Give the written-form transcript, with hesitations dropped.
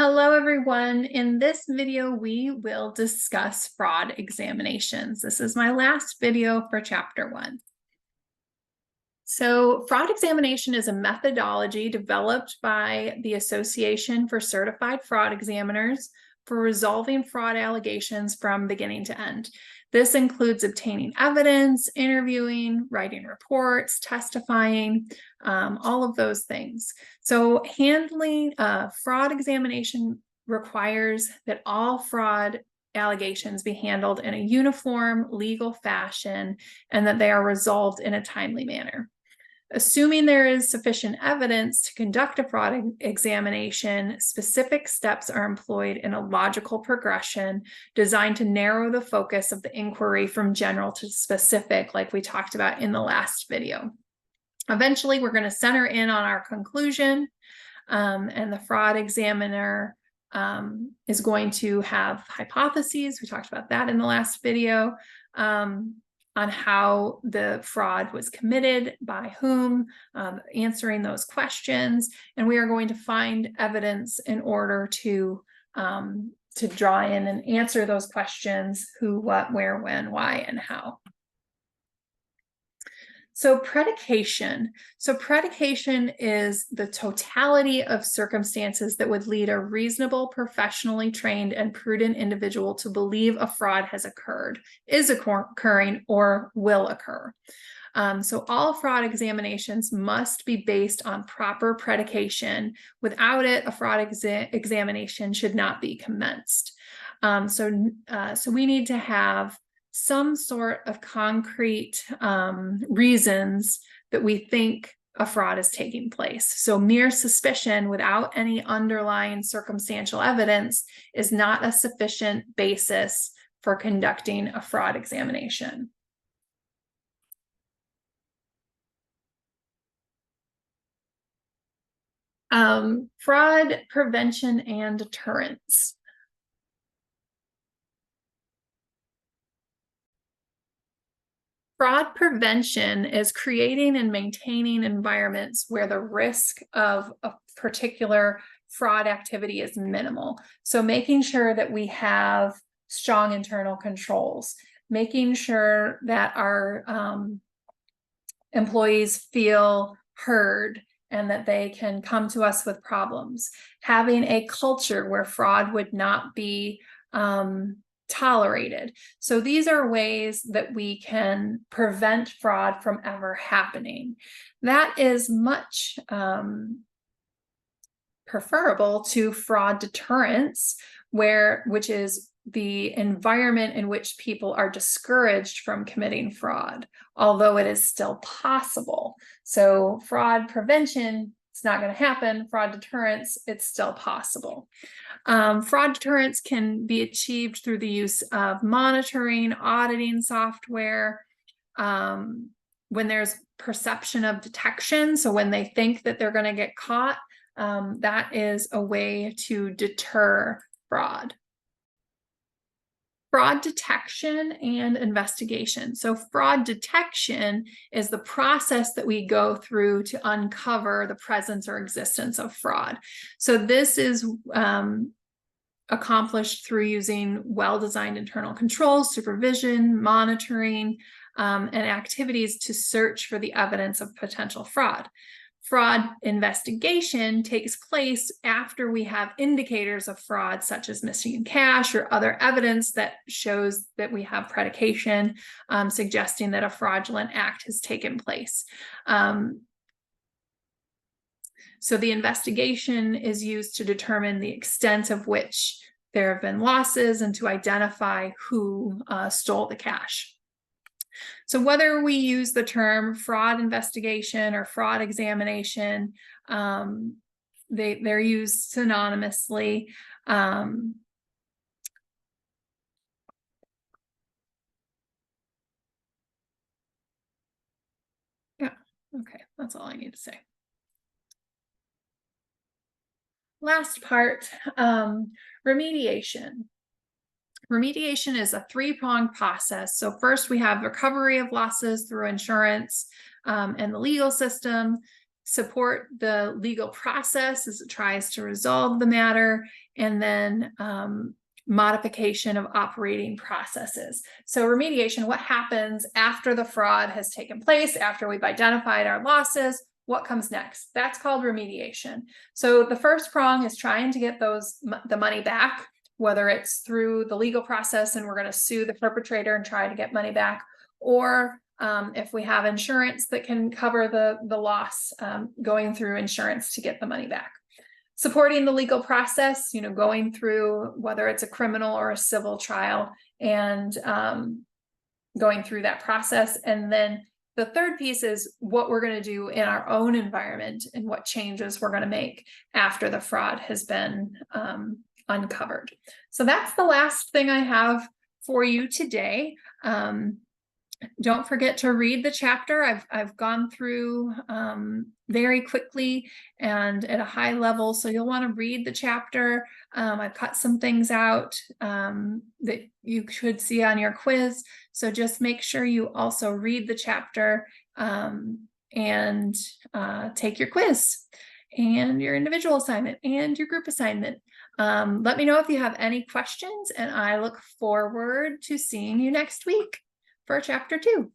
Hello, everyone. In this video, we will discuss fraud examinations. This is my last video for Chapter 1. So, fraud examination is a methodology developed by the Association for Certified Fraud Examiners for resolving fraud allegations from beginning to end. This includes obtaining evidence, interviewing, writing reports, testifying, all of those things. So handling fraud examination requires that all fraud allegations be handled in a uniform, legal fashion, and that they are resolved in a timely manner. Assuming there is sufficient evidence to conduct a fraud examination, specific steps are employed in a logical progression designed to narrow the focus of the inquiry from general to specific, like we talked about in the last video. Eventually, we're going to center in on our conclusion, and the fraud examiner is going to have hypotheses. We talked about that in the last video. On how the fraud was committed, by whom, answering those questions, and we are going to find evidence in order to draw in and answer those questions: who, what, where, when, why, and how. So predication. So predication is the totality of circumstances that would lead a reasonable, professionally trained, and prudent individual to believe a fraud has occurred, is occurring, or will occur. So all fraud examinations must be based on proper predication. Without it, a fraud examination should not be commenced. So we need to have some sort of concrete reasons that we think a fraud is taking place. So mere suspicion without any underlying circumstantial evidence is not a sufficient basis for conducting a fraud examination. Fraud prevention and deterrence. Fraud prevention is creating and maintaining environments where the risk of a particular fraud activity is minimal. So making sure that we have strong internal controls, making sure that our employees feel heard and that they can come to us with problems, having a culture where fraud would not be tolerated. So these are ways that we can prevent fraud from ever happening. That is much preferable to fraud deterrence, which is the environment in which people are discouraged from committing fraud, although it is still possible. So fraud prevention, it's not going to happen. Fraud deterrence, it's still possible. Fraud deterrence can be achieved through the use of monitoring, auditing software, when there's perception of detection. So when they think that they're going to get caught, that is a way to deter fraud. Fraud detection and investigation. So fraud detection is the process that we go through to uncover the presence or existence of fraud. So this is accomplished through using well-designed internal controls, supervision, monitoring, and activities to search for the evidence of potential fraud. Fraud investigation takes place after we have indicators of fraud, such as missing cash or other evidence that shows that we have predication, suggesting that a fraudulent act has taken place. So the investigation is used to determine the extent of which there have been losses and to identify who stole the cash. So whether we use the term fraud investigation or fraud examination, they're used synonymously. Yeah, okay, that's all I need to say. Last part, remediation. Remediation is a three-pronged process. So first we have recovery of losses through insurance and the legal system. support the legal process as it tries to resolve the matter, and then modification of operating processes. So remediation, what happens after the fraud has taken place, after we've identified our losses, what comes next? That's called remediation. So the first prong is trying to get the money back, whether it's through the legal process and we're going to sue the perpetrator and try to get money back, or if we have insurance that can cover the loss, going through insurance to get the money back. Supporting the legal process, going through whether it's a criminal or a civil trial, and going through that process. And then the third piece is what we're going to do in our own environment and what changes we're going to make after the fraud has been uncovered. So that's the last thing I have for you today. Don't forget to read the chapter. I've gone through very quickly and at a high level, so you'll want to read the chapter. I've cut some things out that you should see on your quiz, so just make sure you also read the chapter and take your quiz and your individual assignment and your group assignment. Let me know if you have any questions, and I look forward to seeing you next week for chapter 2.